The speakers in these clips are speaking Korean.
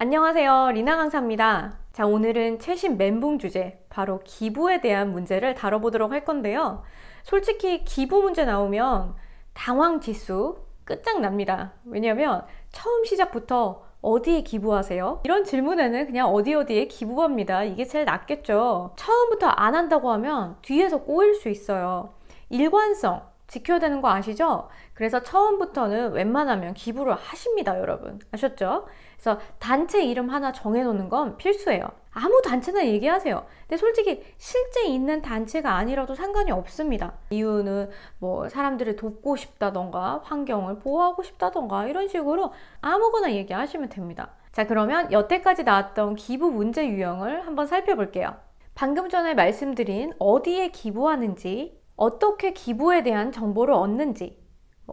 안녕하세요. 리나 강사입니다. 자, 오늘은 최신 멘붕 주제, 바로 기부에 대한 문제를 다뤄보도록 할 건데요. 솔직히 기부 문제 나오면 당황 지수 끝장납니다. 왜냐면 처음 시작부터 어디에 기부하세요? 이런 질문에는 그냥 어디에 기부합니다. 이게 제일 낫겠죠. 처음부터 안 한다고 하면 뒤에서 꼬일 수 있어요. 일관성 지켜야 되는 거 아시죠? 그래서 처음부터는 웬만하면 기부를 하십니다, 여러분. 아셨죠? 그래서 단체 이름 하나 정해놓는 건 필수예요. 아무 단체나 얘기하세요. 근데 솔직히 실제 있는 단체가 아니라도 상관이 없습니다. 이유는 뭐 사람들을 돕고 싶다던가 환경을 보호하고 싶다던가 이런 식으로 아무거나 얘기하시면 됩니다. 자, 그러면 여태까지 나왔던 기부 문제 유형을 한번 살펴볼게요. 방금 전에 말씀드린 어디에 기부하는지, 어떻게 기부에 대한 정보를 얻는지,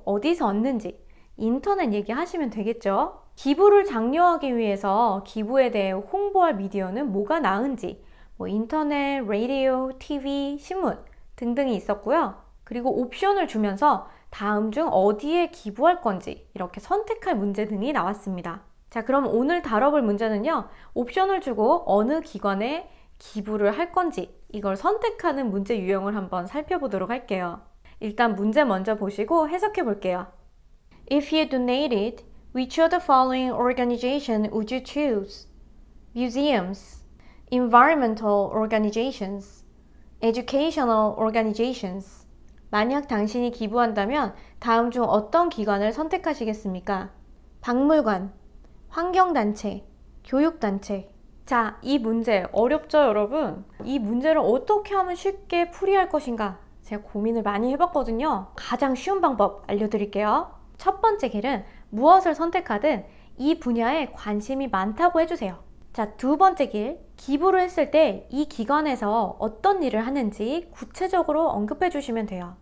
어디서 얻는지 인터넷 얘기하시면 되겠죠. 기부를 장려하기 위해서 기부에 대해 홍보할 미디어는 뭐가 나은지, 인터넷, 라디오, TV, 신문 등등이 있었고요. 그리고 옵션을 주면서 다음 중 어디에 기부할 건지 이렇게 선택할 문제 등이 나왔습니다. 자, 그럼 오늘 다뤄볼 문제는요, 옵션을 주고 어느 기관에 기부를 할 건지 이걸 선택하는 문제 유형을 한번 살펴보도록 할게요. 일단 문제 먼저 보시고 해석해 볼게요. If you donated, which of the following organization would you choose? Museums, environmental organizations, educational organizations. 만약 당신이 기부한다면 다음 중 어떤 기관을 선택하시겠습니까? 박물관, 환경단체, 교육단체. 자, 이 문제 어렵죠, 여러분? 이 문제를 어떻게 하면 쉽게 풀이할 것인가? 제가 고민을 많이 해봤거든요. 가장 쉬운 방법 알려드릴게요. 첫 번째 길은 무엇을 선택하든 이 분야에 관심이 많다고 해주세요. 자, 두 번째 길, 기부를 했을 때 이 기관에서 어떤 일을 하는지 구체적으로 언급해 주시면 돼요.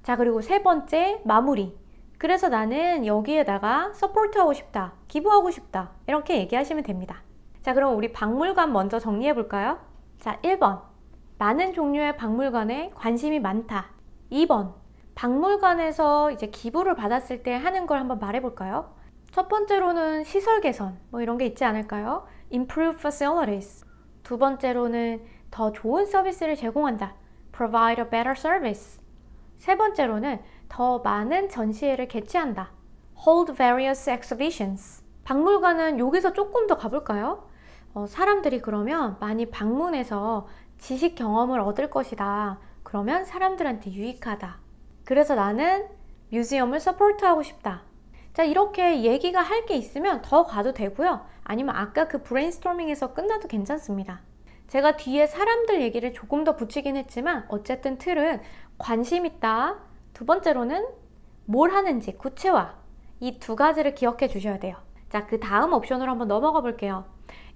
자, 그리고 세 번째, 마무리. 그래서 나는 여기에다가 서포트하고 싶다, 기부하고 싶다 이렇게 얘기하시면 됩니다. 자, 그럼 우리 박물관 먼저 정리해 볼까요? 자, 1번, 많은 종류의 박물관에 관심이 많다. 2번, 박물관에서 이제 기부를 받았을 때 하는 걸 한번 말해 볼까요? 첫 번째로는 시설 개선, 이런 게 있지 않을까요? Improve facilities. 두 번째로는 더 좋은 서비스를 제공한다. Provide a better service. 세 번째로는 더 많은 전시회를 개최한다. Hold various exhibitions. 박물관은 여기서 조금 더 가볼까요? 사람들이 그러면 많이 방문해서 지식 경험을 얻을 것이다. 그러면 사람들한테 유익하다. 그래서 나는 뮤지엄을 서포트하고 싶다. 자, 이렇게 얘기가 할 게 있으면 더 가도 되고요. 아니면 아까 그 브레인스토밍에서 끝나도 괜찮습니다. 제가 뒤에 사람들 얘기를 조금 더 붙이긴 했지만 어쨌든 틀은 관심 있다. 두 번째로는 뭘 하는지 구체화. 이 두 가지를 기억해 주셔야 돼요. 자, 그 다음 옵션으로 한번 넘어가 볼게요.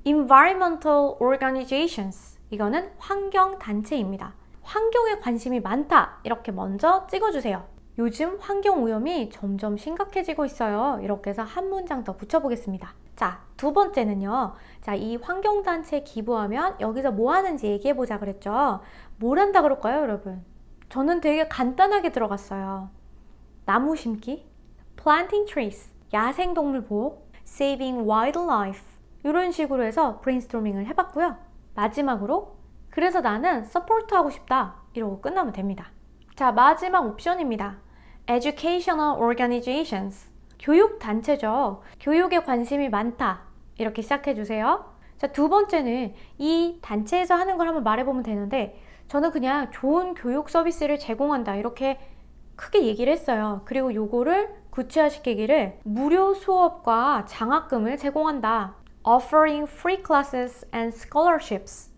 Environmental organizations. 이거는 환경단체입니다. 환경에 관심이 많다. 이렇게 먼저 찍어주세요. 요즘 환경오염이 점점 심각해지고 있어요. 이렇게 해서 한 문장 더 붙여보겠습니다. 자, 두 번째는요. 자, 이 환경단체에 기부하면 여기서 뭐 하는지 얘기해보자 그랬죠. 뭘 한다 그럴까요, 여러분? 저는 되게 간단하게 들어갔어요. 나무 심기, planting trees, 야생동물 보호, saving wildlife 이런 식으로 해서 브레인스토밍을 해봤고요. 마지막으로 그래서 나는 서포트하고 싶다 이러고 끝나면 됩니다. 자, 마지막 옵션입니다. Educational organizations. 교육단체죠. 교육에 관심이 많다 이렇게 시작해주세요. 자, 두 번째는 이 단체에서 하는 걸 한번 말해보면 되는데 저는 그냥 좋은 교육 서비스를 제공한다 이렇게 크게 얘기를 했어요. 그리고 요거를 구체화시키기를 무료 수업과 장학금을 제공한다. Offering free classes and scholarships.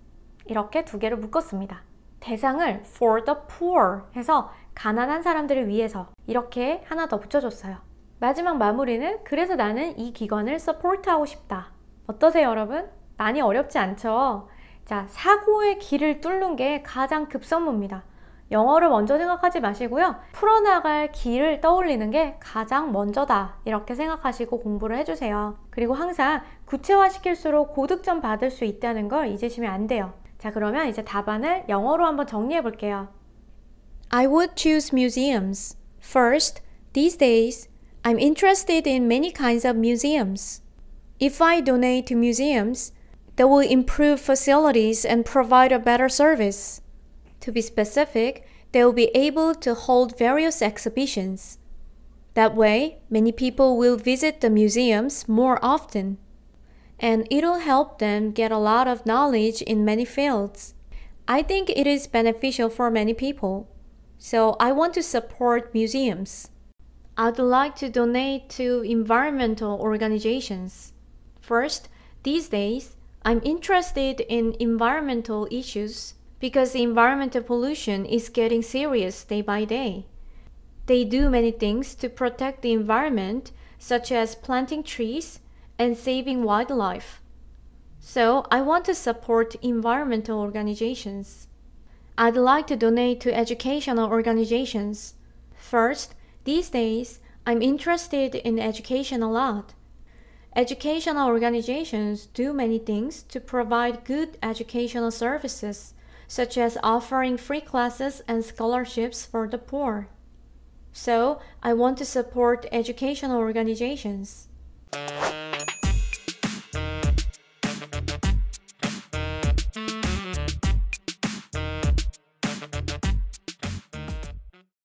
이렇게 두 개를 묶었습니다. 대상을 for the poor 해서 가난한 사람들을 위해서 이렇게 하나 더 붙여줬어요. 마지막 마무리는 그래서 나는 이 기관을 서포트하고 싶다. 어떠세요, 여러분? 많이 어렵지 않죠? 자, 사고의 길을 뚫는 게 가장 급선무입니다. 영어를 먼저 생각하지 마시고요. 풀어나갈 길을 떠올리는 게 가장 먼저다. 이렇게 생각하시고 공부를 해주세요. 그리고 항상 구체화시킬수록 고득점 받을 수 있다는 걸 잊으시면 안 돼요. 자, 그러면 이제 답안을 영어로 한번 정리해 볼게요. I would choose museums. First, these days, I'm interested in many kinds of museums. If I donate to museums, they will improve facilities and provide a better service. To be specific, they will be able to hold various exhibitions. That way, many people will visit the museums more often. And it'll help them get a lot of knowledge in many fields. I think it is beneficial for many people. So I want to support museums. I'd like to donate to environmental organizations. First, these days, I'm interested in environmental issues because environmental pollution is getting serious day by day. They do many things to protect the environment, such as planting trees and saving wildlife. So I want to support environmental organizations. I'd like to donate to educational organizations. First, these days, I'm interested in education a lot. Educational organizations do many things to provide good educational services, such as offering free classes and scholarships for the poor. So, I want to support educational organizations.